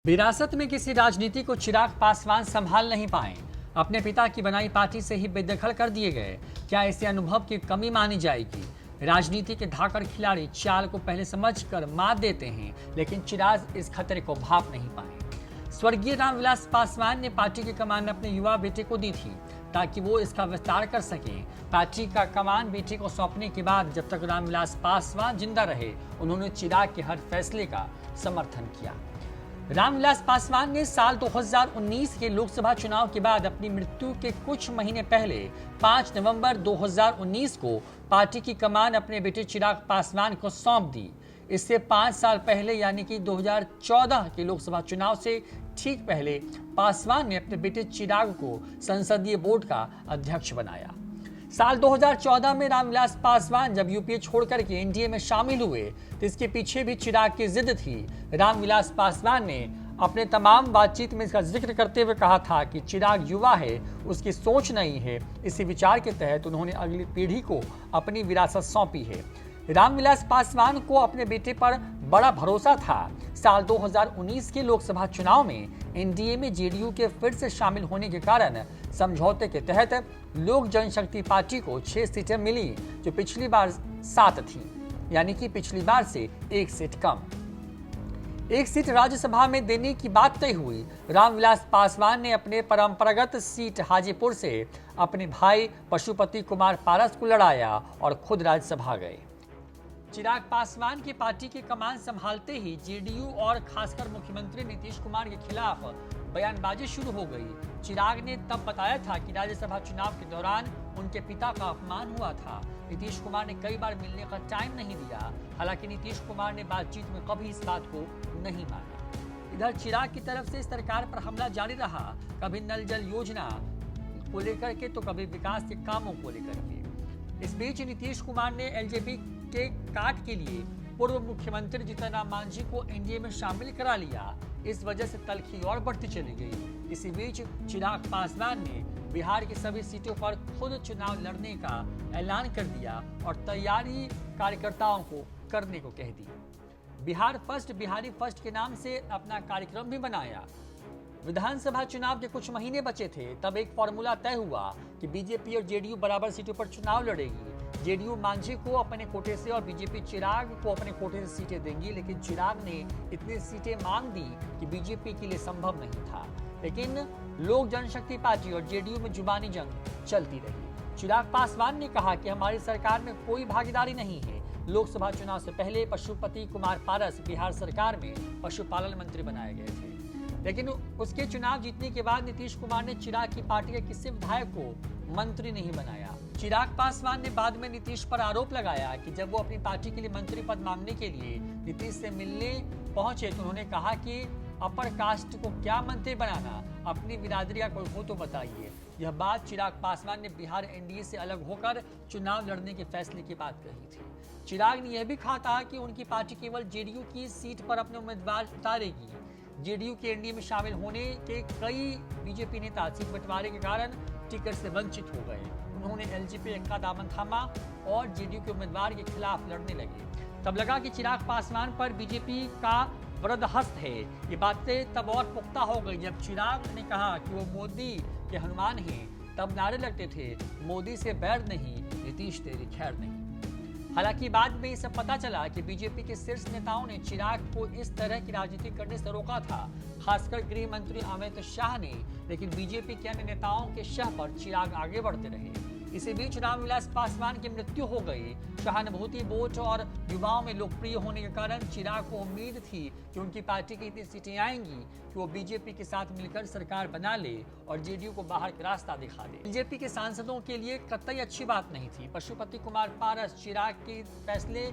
विरासत में किसी राजनीति को चिराग पासवान संभाल नहीं पाए। अपने पिता की बनाई पार्टी से ही बेदखल कर दिए गए। क्या इसे अनुभव की कमी मानी जाएगी? राजनीति के धाकड़ खिलाड़ी चाल को पहले समझकर मात देते हैं, लेकिन चिराग इस खतरे को भाप नहीं पाए। स्वर्गीय रामविलास पासवान ने पार्टी की कमान अपने युवा बेटे को दी थी ताकि वो इसका विस्तार कर सके। पार्टी का कमान बेटे को सौंपने के बाद जब तक रामविलास पासवान जिंदा रहे, उन्होंने चिराग के हर फैसले का समर्थन किया। रामविलास पासवान ने साल 2019 के लोकसभा चुनाव के बाद अपनी मृत्यु के कुछ महीने पहले 5 नवंबर 2019 को पार्टी की कमान अपने बेटे चिराग पासवान को सौंप दी। इससे 5 साल पहले यानी कि 2014 के लोकसभा चुनाव से ठीक पहले पासवान ने अपने बेटे चिराग को संसदीय बोर्ड का अध्यक्ष बनाया। साल 2014 में रामविलास पासवान जब यूपीए छोड़कर के एनडीए में शामिल हुए तो इसके पीछे भी चिराग की जिद थी। रामविलास पासवान ने अपने तमाम बातचीत में इसका जिक्र करते हुए कहा था कि चिराग युवा है, उसकी सोच नहीं है। इसी विचार के तहत उन्होंने अगली पीढ़ी को अपनी विरासत सौंपी है। रामविलास पासवान को अपने बेटे पर बड़ा भरोसा था। साल 2019 के लोकसभा चुनाव में एनडीए में जेडीयू के फिर से शामिल होने के कारण समझौते के तहत लोक जनशक्ति पार्टी को 6 सीटें मिली, जो पिछली बार 7 थी, यानी कि पिछली बार से 1 सीट कम। 1 सीट राज्यसभा में देने की बात तय हुई। रामविलास पासवान ने अपने परंपरागत सीट हाजीपुर से अपने भाई पशुपति कुमार पारस को लड़ाया और खुद राज्यसभा गए। चिराग पासवान की पार्टी की कमान संभालते ही जेडीयू और खासकर मुख्यमंत्री नीतीश कुमार के खिलाफ बयानबाजी शुरू हो गई। चिराग ने तब बताया था कि राज्यसभा चुनाव के दौरान उनके पिता का अपमान हुआ था। नीतीश कुमार ने कई बार मिलने का टाइम नहीं दिया। हालांकि नीतीश कुमार ने बातचीत में कभी इस बात को नहीं माना। इधर चिराग की तरफ से सरकार पर हमला जारी रहा, कभी नल जल योजना को लेकर के तो कभी विकास के कामों को लेकर के। इस बीच नीतीश कुमार ने एलजेपी के काट के लिए पूर्व मुख्यमंत्री जीतन राम मांझी को एनडीए में शामिल करा लिया। इस वजह से तलखी और बढ़ती चली गई। इसी बीच चिराग पासवान ने बिहार की सभी सीटों पर खुद चुनाव लड़ने का ऐलान कर दिया और तैयारी कार्यकर्ताओं को करने को कह दी। बिहार फर्स्ट, बिहारी फर्स्ट के नाम से अपना कार्यक्रम भी बनाया। विधानसभा चुनाव के कुछ महीने बचे थे, तब एक फॉर्मूला तय हुआ कि बीजेपी और जेडीयू बराबर सीटों पर चुनाव लड़ेगी। जेडीयू मांझी को अपने कोटे से और बीजेपी चिराग को अपने कोटे से सीटें देंगी, लेकिन चिराग ने इतनी सीटें मांग दी कि बीजेपी के लिए संभव नहीं था। लेकिन लोक जनशक्ति पार्टी और जेडीयू में जुबानी जंग चलती रही। चिराग पासवान ने कहा कि हमारी सरकार में कोई भागीदारी नहीं है। लोकसभा चुनाव से पहले पशुपति कुमार पारस बिहार सरकार में पशुपालन मंत्री बनाए गए थे, लेकिन उसके चुनाव जीतने के बाद नीतीश कुमार ने चिराग की पार्टी के किसी विधायक को मंत्री नहीं बनाया। चिराग पासवान ने बाद में नीतीश पर आरोप लगाया कि जब वो अपनी पार्टी के लिए मंत्री पद मांगने के लिए नीतीश से मिलने पहुंचे तो उन्होंने कहा कि अपर कास्ट को क्या मंत्री बनाना, अपनी बिरादरी का कोई हो तो बताइए। यह बात चिराग पासवान ने बिहार एनडीए से अलग होकर चुनाव लड़ने के फैसले की बात कही थी। चिराग ने यह भी कहा था कि उनकी पार्टी केवल जेडीयू की सीट पर अपने उम्मीदवार उतारेगी। जेडीयू के एनडीए में शामिल होने के कई बीजेपी नेता सीट बंटवारे के कारण टिकट से वंचित हो गए। उन्होंने एलजेपी का दामन थामा और जेडीयू के उम्मीदवार के खिलाफ लड़ने लगे। तब लगा कि चिराग पासवान पर बीजेपी का वरदहस्त है। ये बातें तब और पुख्ता हो गई जब चिराग ने कहा कि वो मोदी के हनुमान हैं। तब नारे लगते थे, मोदी से बैर नहीं, नीतीश तेरी खैर नहीं। हालांकि बाद में ये सब पता चला कि बीजेपी के शीर्ष नेताओं ने चिराग को इस तरह की राजनीति करने से रोका था, खासकर गृह मंत्री अमित शाह ने। लेकिन बीजेपी के अन्य नेताओं के शह पर चिराग आगे बढ़ते रहे। इसी बीच रामविलास पासवान की मृत्यु हो गई। सहानुभूति वोट और युवाओं में लोकप्रिय होने के कारण चिराग को उम्मीद थी कि उनकी पार्टी की इतनी सीटें आएंगी कि वो बीजेपी के साथ मिलकर सरकार बना ले और जेडीयू को बाहर का रास्ता दिखा दे। बीजेपी के सांसदों के लिए कतई अच्छी बात नहीं थी। पशुपति कुमार पारस चिराग के फैसले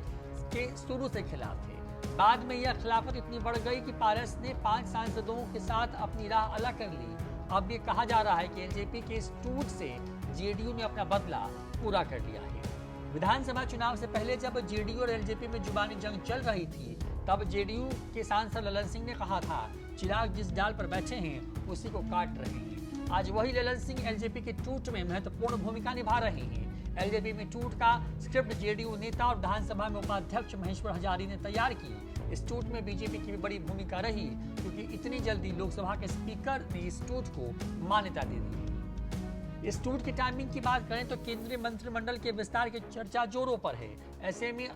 के शुरू से खिलाफ थे। बाद में यह खिलाफत इतनी बढ़ गई कि पारस ने 5 सांसदों के साथ अपनी राह अलग कर ली। अब ये कहा जा रहा है कि एलजेपी के इस टूट से जेडीयू ने अपना बदला पूरा कर लिया है। विधानसभा चुनाव से पहले जब जेडीयू और एलजेपी में जुबानी जंग चल रही थी, तब जेडीयू के सांसद ललन सिंह ने कहा था, चिराग जिस डाल पर बैठे हैं उसी को काट रहे हैं। आज वही ललन सिंह एलजेपी के टूट में महत्वपूर्ण भूमिका निभा रहे हैं। एलजेपी में टूट का स्क्रिप्ट जेडीयू नेता और विधानसभा में उपाध्यक्ष महेश्वर हजारी ने तैयार की। इस टूट में बीजेपी की भी बड़ी भूमिका रही, क्योंकि इतनी जल्दी लोकसभा के स्पीकर ने इस टूट को मान्यता दे दी। इस टूट की टाइमिंग की बात करें तो केंद्रीय मंत्रिमंडल के विस्तार की चर्चा जोरों पर है। ऐसे में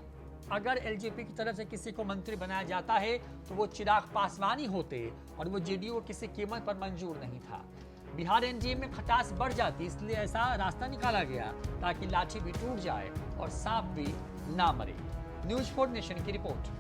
अगर एलजेपी की तरफ से किसी को मंत्री बनाया जाता है तो वो चिराग पासवान ही होते, और वो जेडीयू को किसी कीमत पर मंजूर नहीं था। बिहार एनडीए में खटास बढ़ जाती, इसलिए ऐसा रास्ता निकाला गया ताकि लाठी भी टूट जाए और सांप भी ना मरे। न्यूज़ 4 नेशन की रिपोर्ट।